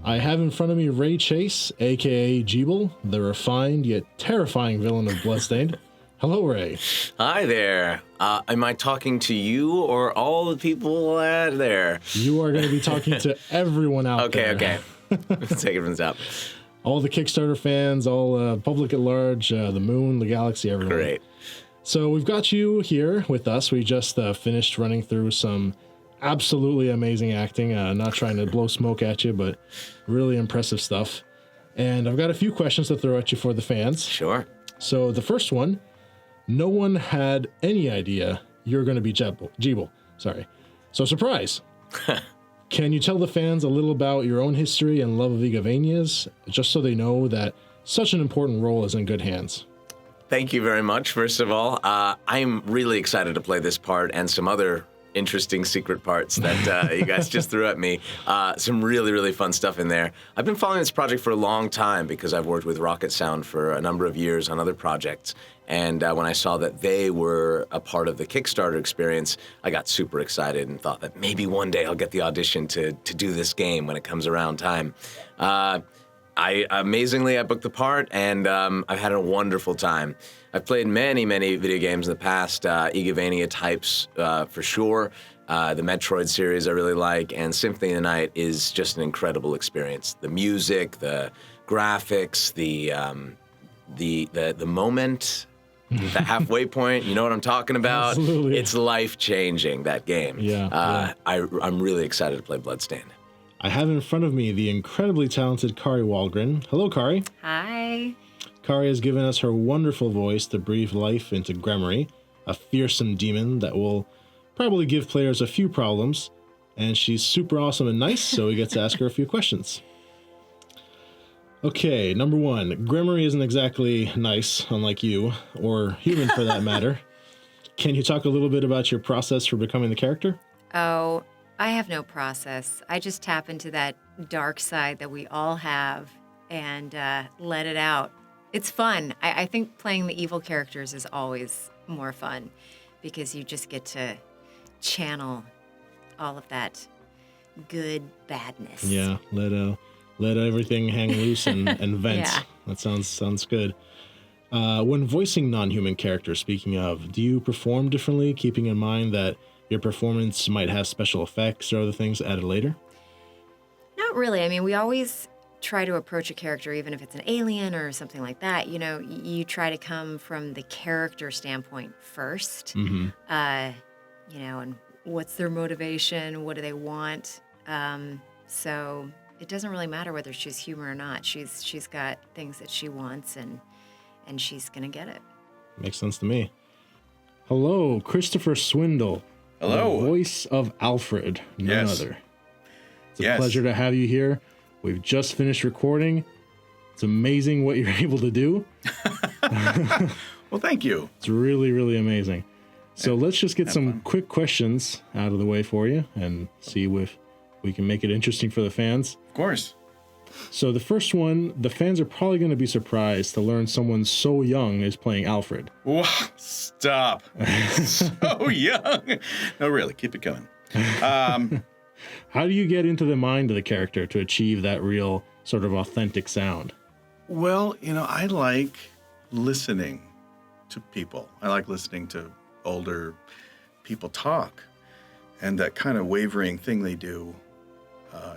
I have in front of me Ray Chase, aka Gebel, the refined yet terrifying villain of Bloodstained. Hello, Ray. Hi there. Am I talking to you or all the people out there? You are going to be talking to everyone out there. Okay. Let's take it from the top. All the Kickstarter fans, all public at large, the moon, the galaxy, everyone. Great. So we've got you here with us. We just finished running through some absolutely amazing acting. Not trying to blow smoke at you, but really impressive stuff. And I've got a few questions to throw at you for the fans. Sure. So the first one, no one had any idea you're going to be Gebel. Sorry. So surprise. Can you tell the fans a little about your own history and love of Igavanias, just so they know that such an important role is in good hands? Thank you very much, first of all. I'm really excited to play this part and some other interesting secret parts that you guys just threw at me. Some really, really fun stuff in there. I've been following this project for a long time because I've worked with Rocket Sound for a number of years on other projects. And when I saw that they were a part of the Kickstarter experience, I got super excited and thought that maybe one day I'll get the audition to do this game when it comes around time. Amazingly, I booked the part, and I've had a wonderful time. I've played many, many video games in the past, Igavania types for sure. The Metroid series I really like, and Symphony of the Night is just an incredible experience. The music, the graphics, the moment, the halfway point, you know what I'm talking about? Absolutely. It's life-changing, that game. Yeah. I'm really excited to play Bloodstained. I have in front of me the incredibly talented Kari Wahlgren. Hello, Kari. Hi. Kari has given us her wonderful voice to breathe life into Gremory, a fearsome demon that will probably give players a few problems, and she's super awesome and nice, so we get to ask her a few questions. Okay, number one, Gremory isn't exactly nice, unlike you, or human for that matter. Can you talk a little bit about your process for becoming the character? Oh, I have no process. I just tap into that dark side that we all have and let it out. It's fun. I think playing the evil characters is always more fun because you just get to channel all of that good badness. Yeah, let everything hang loose and vent. Yeah. That sounds good. When voicing non-human characters, speaking of, do you perform differently, keeping in mind that your performance might have special effects or other things added later? Not really. I mean, we always try to approach a character, even if it's an alien or something like that. You know, you try to come from the character standpoint first. Mm-hmm. You know, and what's their motivation? What do they want? So it doesn't really matter whether she's human or not. She's got things that she wants, and she's gonna get it. Makes sense to me. Hello, Christopher Swindle. Hello. The voice of Alfred, none Yes. other. It's a pleasure to have you here. We've just finished recording. It's amazing what you're able to do. Well, thank you. It's really, really amazing. So let's just get some quick questions out of the way for you and see if we can make it interesting for the fans. Of course. So the first one, the fans are probably going to be surprised to learn someone so young is playing Alfred. Wow, stop. So young. No, really, keep it going. How do you get into the mind of the character to achieve that real sort of authentic sound? Well, you know, I like listening to people. I like listening to older people talk, and that kind of wavering thing they do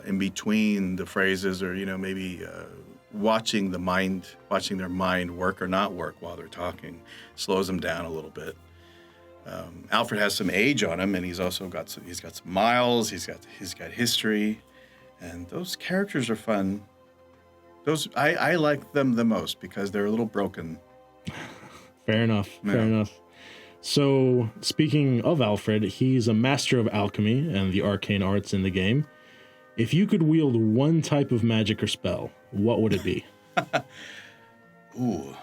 in between the phrases, or, you know, maybe watching their mind work or not work while they're talking slows them down a little bit. Alfred has some age on him, and he's got some miles. He's got history, and those characters are fun. I like them the most because they're a little broken. Fair enough. Yeah. Fair enough. So speaking of Alfred, he's a master of alchemy and the arcane arts in the game. If you could wield one type of magic or spell, what would it be? Ooh,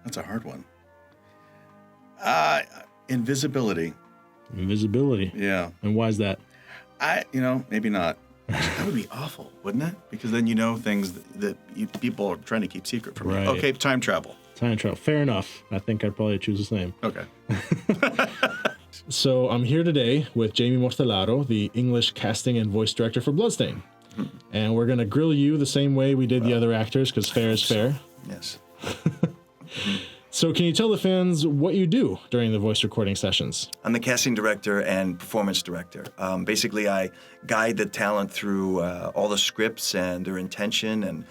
that's a hard one. Invisibility. Invisibility. Yeah. And why is that? Maybe not. That would be awful, wouldn't it? Because then you know things that people are trying to keep secret from you. Right. Okay, time travel. Time travel. Fair enough. I think I'd probably choose the same. Okay. So I'm here today with Jamie Mortellaro, the English casting and voice director for Bloodstained. And we're going to grill you the same way we did the other actors, because fair is fair. Yes. So can you tell the fans what you do during the voice recording sessions? I'm the casting director and performance director. Basically, I guide the talent through all the scripts and their intention and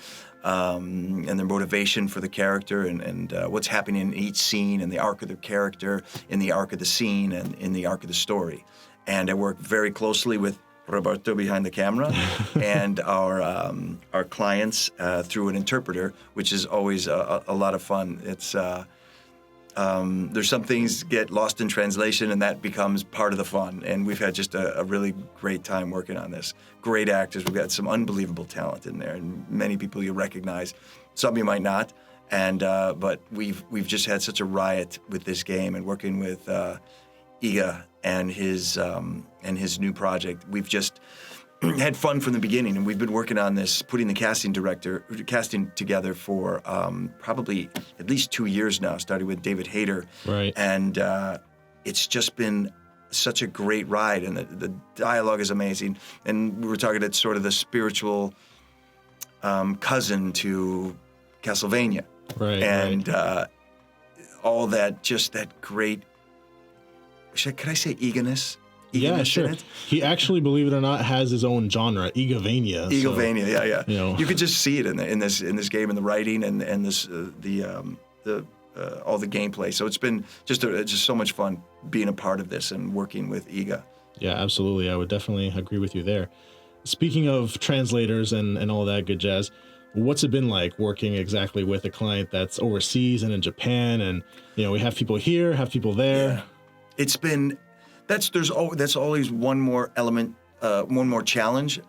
their motivation for the character and what's happening in each scene and the arc of their character, in the arc of the scene, and in the arc of the story. And I work very closely with Roberto behind the camera and our clients through an interpreter, which is always a lot of fun. It's there's some things get lost in translation, and that becomes part of the fun. And we've had just a really great time working on this. Great actors. We've got some unbelievable talent in there, and many people you recognize. Some you might not. And but we've just had such a riot with this game, and working with Iga and his new project. We've just had fun from the beginning, and we've been working on this, putting the casting together for probably at least 2 years now, starting with David Hayter. Right. And it's just been such a great ride, and the dialogue is amazing. And we were talking, it's sort of the spiritual cousin to Castlevania. Right. And all that, just that great, could I say eagerness? Yeah, sure. He actually, believe it or not, has his own genre, Eaglemania. Eaglemania, yeah. You know. You could just see it in this game, in the writing and this all the gameplay. So it's been just so much fun being a part of this and working with Iga. Yeah, absolutely. I would definitely agree with you there. Speaking of translators and all that good jazz, what's it been like working exactly with a client that's overseas and in Japan? And we have people here, have people there. Yeah. It's been. That's always one more element, one more challenge,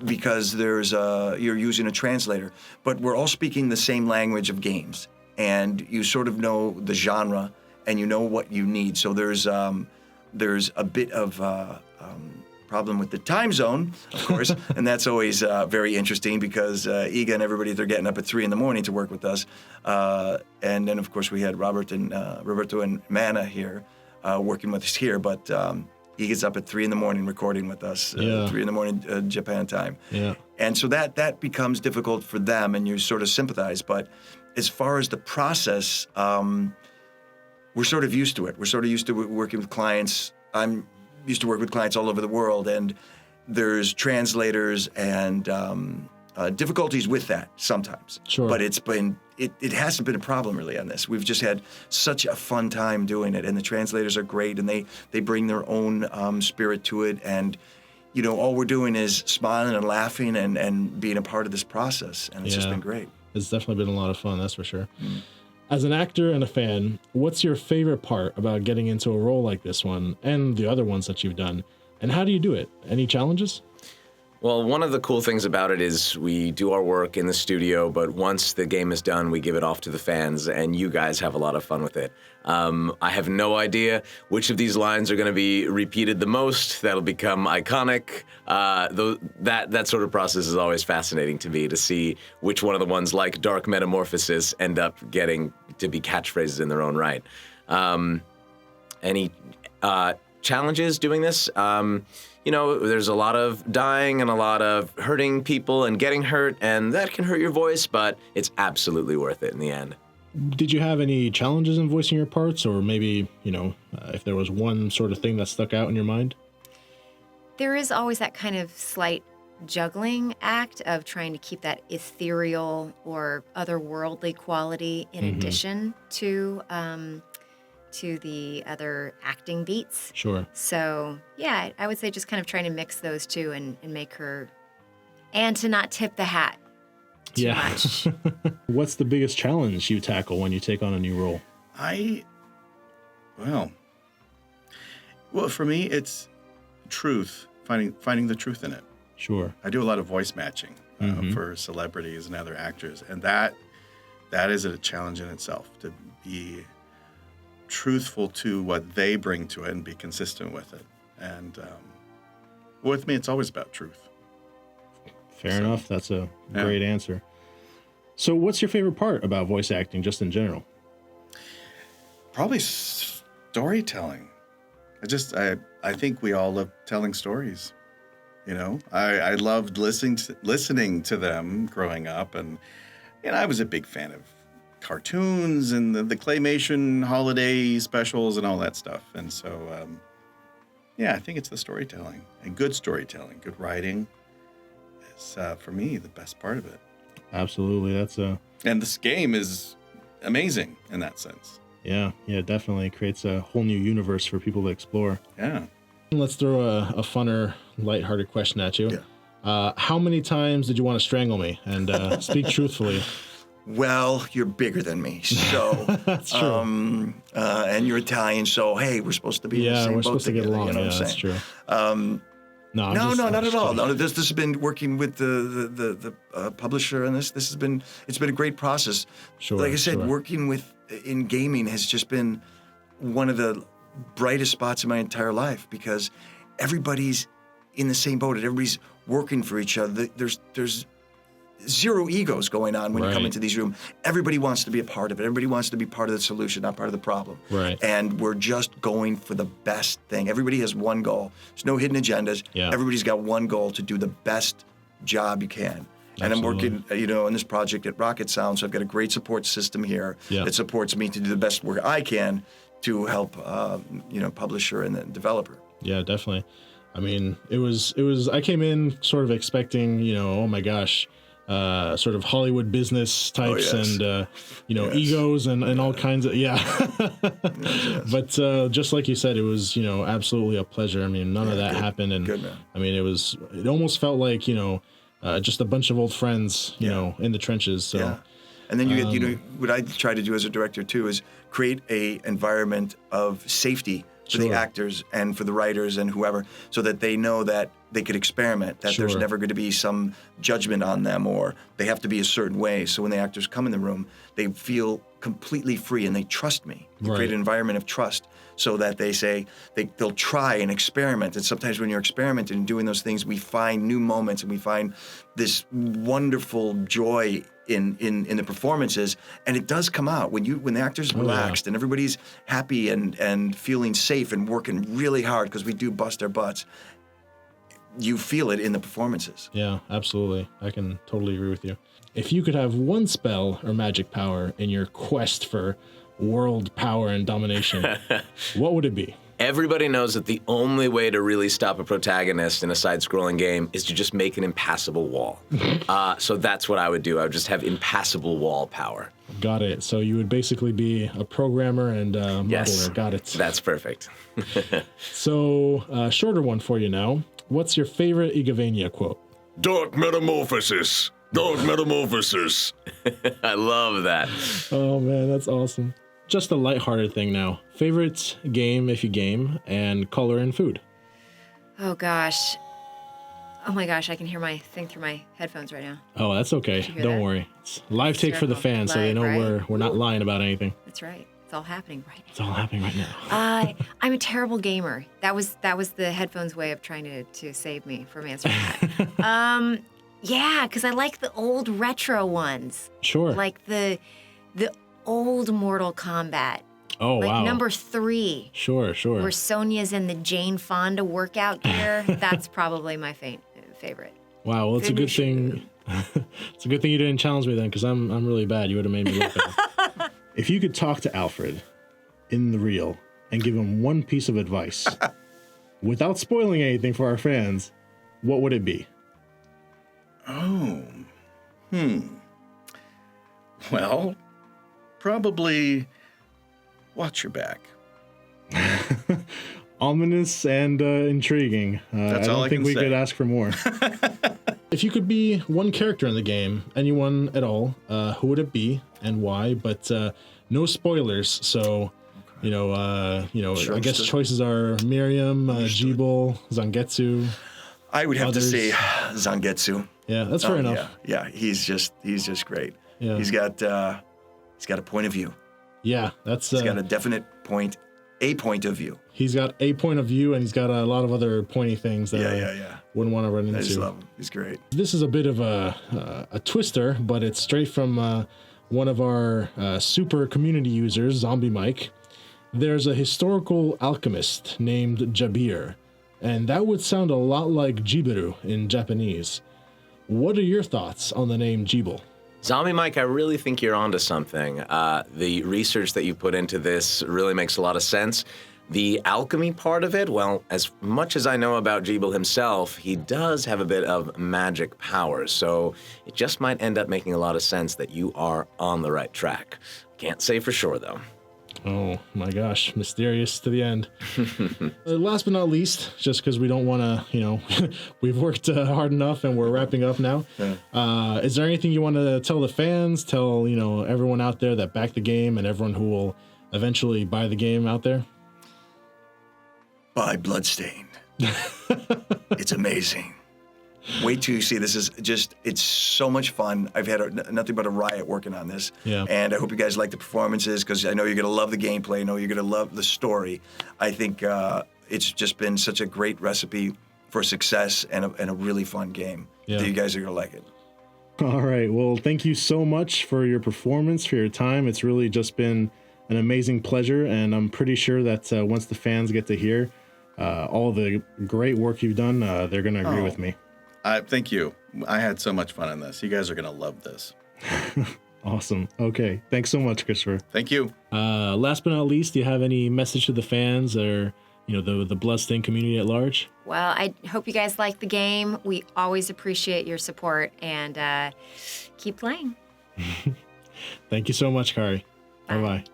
because you're using a translator, but we're all speaking the same language of games, and you sort of know the genre and you know what you need. So there's a bit of problem with the time zone, of course, and that's always very interesting because Iga and everybody, they're getting up at 3 a.m. to work with us, and then of course we had Roberto and Mana here. Working with us here, but he gets up at 3 a.m. recording with us, 3 a.m. Japan time. Yeah. And so that becomes difficult for them, and you sort of sympathize. But as far as the process, we're sort of used to it. We're sort of used to working with clients. I'm used to work with clients all over the world, and there's translators and difficulties with that sometimes. Sure. But it hasn't been a problem really on this. We've just had such a fun time doing it, and the translators are great, and they bring their own spirit to it, and all we're doing is smiling and laughing and being a part of this process, and it's just been great. It's definitely been a lot of fun, that's for sure. As an actor and a fan, what's your favorite part about getting into a role like this one and the other ones that you've done, and how do you do it? Any challenges? Well, one of the cool things about it is we do our work in the studio, but once the game is done, we give it off to the fans, and you guys have a lot of fun with it. I have no idea which of these lines are going to be repeated the most, that'll become iconic. That sort of process is always fascinating to me, to see which one of the ones like Dark Metamorphosis end up getting to be catchphrases in their own right. Any challenges doing this? There's a lot of dying and a lot of hurting people and getting hurt, and that can hurt your voice, but it's absolutely worth it in the end. Did you have any challenges in voicing your parts, or maybe, if there was one sort of thing that stuck out in your mind? There is always that kind of slight juggling act of trying to keep that ethereal or otherworldly quality in addition to the other acting beats. Sure. So, yeah, I would say just kind of trying to mix those two and make her, and to not tip the hat too much. What's the biggest challenge you tackle when you take on a new role? Well, for me, it's truth, finding the truth in it. Sure. I do a lot of voice matching for celebrities and other actors, and that is a challenge in itself, to be truthful to what they bring to it and be consistent with it. And with me, it's always about truth. Fair enough. That's a great answer. So what's your favorite part about voice acting, just in general? Probably storytelling. I think we all love telling stories. You know, I loved listening to them growing up, and I was a big fan of cartoons and the claymation holiday specials and all that stuff. And so, I think it's the storytelling, and good storytelling, good writing is for me the best part of it. Absolutely, and this game is amazing in that sense. Yeah, definitely creates a whole new universe for people to explore. Yeah. Let's throw a funner, lighthearted question at you. Yeah. How many times did you want to strangle me? And speak truthfully. Well, you're bigger than me, so That's true. and you're Italian, so hey, we're supposed to be in the same we're boat supposed to get together, along. You know Yeah, what I'm that's saying? true. No, No, not at all. kidding. No, this has been working with the publisher, and it's been a great process. Sure, like I said, sure. working in gaming has just been one of the brightest spots in my entire life, because everybody's in the same boat and everybody's working for each other. There's zero egos going on when you come Right. into these rooms. Everybody wants to be a part of it. Everybody wants to be part of the solution, not part of the problem. Right. And we're just going for the best thing. Everybody has one goal. There's no hidden agendas. Yeah. Everybody's got one goal: to do the best job you can. And I'm working, on this project at Rocket Sound, so I've got a great support system here Yeah. that supports me to do the best work I can to help, publisher and the developer. Yeah, definitely. I mean, it was. I came in sort of expecting, oh my gosh, sort of Hollywood business types yes. and Yes. egos and all kinds of Yes. But just like you said, it was absolutely a pleasure. I mean, none of that happened, and Good, man. I mean, it almost felt like just a bunch of old friends, in the trenches. So. Yeah. And then you get, what I try to do as a director too is create a environment of safety for the Sure. actors and for the writers and whoever, so that they know that they could experiment, that there's Sure. never going to be some judgment on them, or they have to be a certain way. So when the actors come in the room, they feel completely free and they trust me. You Right. create an environment of trust, so that they say they'll try and experiment. And sometimes when you're experimenting and doing those things, we find new moments and we find this wonderful joy in the performances, and it does come out when the actor's relaxed and everybody's happy and feeling safe and working really hard, because we do bust our butts. You feel it in the performances. Yeah, absolutely. I can totally agree with you. If you could have one spell or magic power in your quest for world power and domination, what would it be? Everybody knows that the only way to really stop a protagonist in a side-scrolling game is to just make an impassable wall. So that's what I would do. I would just have impassable wall power. Got it. So you would basically be a programmer and modeler. Yes. Got it. That's perfect. So, shorter one for you now. What's your favorite Igavania quote? Dark metamorphosis. Dark metamorphosis. I love that. Oh man, that's awesome. Just a lighthearted thing now. Favorite game if you game, and color and food. Oh gosh. Oh my gosh, I can hear my thing through my headphones right now. Oh, that's okay. Did you hear Don't that? worry. It's live take for the Hysterical. fans, so they Live, know right? we're not lying about anything. That's right. It's all happening right It's all happening right now. now. I'm a terrible gamer. That was the headphones way of trying to save me from answering that. Yeah, because I like the old retro ones. Sure. Like the old Mortal Kombat. Oh, Like wow. number 3. Sure. Where Sonya's in the Jane Fonda workout gear. That's probably my favorite. Wow, well, it's a good thing. It's a good thing you didn't challenge me then, because I'm really bad. You would have made me look bad. If you could talk to Alfred in the real and give him one piece of advice, without spoiling anything for our fans, what would it be? Well, probably watch your back. Ominous and intriguing. That's I all don't I think can we say. could ask for more. If you could be one character in the game, anyone at all, who would it be and why? But no spoilers. So, Sure, I guess understood. choices are Miriam, Gebel, Zangetsu. I would have Others. to say Zangetsu. Yeah, that's fair enough. Yeah, he's just great. Yeah. He's got a point of view. Yeah, that's He's got a definite point, a point of view. he's got a point of view, and he's got a lot of other pointy things that Yeah. wouldn't want to run I just into. love him. He's great. This is a bit of a twister, but it's straight from one of our super community users, Zombie Mike. there's a historical alchemist named Jabir, and that would sound a lot like Jibiru in Japanese. What are your thoughts on the name Gebel? Zombie Mike, I really think you're onto something. The research that you put into this really makes a lot of sense. The alchemy part of it, well, as much as I know about Gebel himself, he does have a bit of magic powers, so it just might end up making a lot of sense that you are on the right track. Can't say for sure, though. Oh my gosh, mysterious to the end. Last but not least, just because we don't want to, we've worked hard enough and we're wrapping up now. Yeah. Is there anything you want to tell the fans, tell, everyone out there that backed the game and everyone who will eventually buy the game out there? Buy Bloodstained. It's amazing. Wait till you see this. It's so much fun. I've had nothing but a riot working on this. Yeah. And I hope you guys like the performances, because I know you're going to love the gameplay. I know you're going to love the story. I think it's just been such a great recipe for success and a really fun game. Yeah. That you guys are going to like it. All right. Well, thank you so much for your performance, for your time. It's really just been an amazing pleasure. And I'm pretty sure that once the fans get to hear all the great work you've done, they're going to agree with me. Thank you. I had so much fun in this. You guys are going to love this. Awesome. Okay. Thanks so much, Christopher. Thank you. Last but not least, do you have any message to the fans or, the Bloodstained community at large? Well, I hope you guys like the game. We always appreciate your support, and keep playing. Thank you so much, Kari. Bye-bye.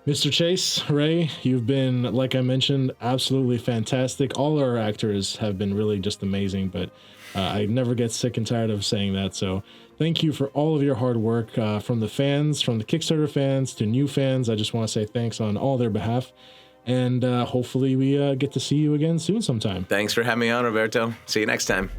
Mr. Chase, Ray, you've been, like I mentioned, absolutely fantastic. All our actors have been really just amazing, but I never get sick and tired of saying that. So thank you for all of your hard work from the fans, from the Kickstarter fans to new fans. I just want to say thanks on all their behalf. And hopefully we get to see you again soon sometime. Thanks for having me on, Roberto. See you next time.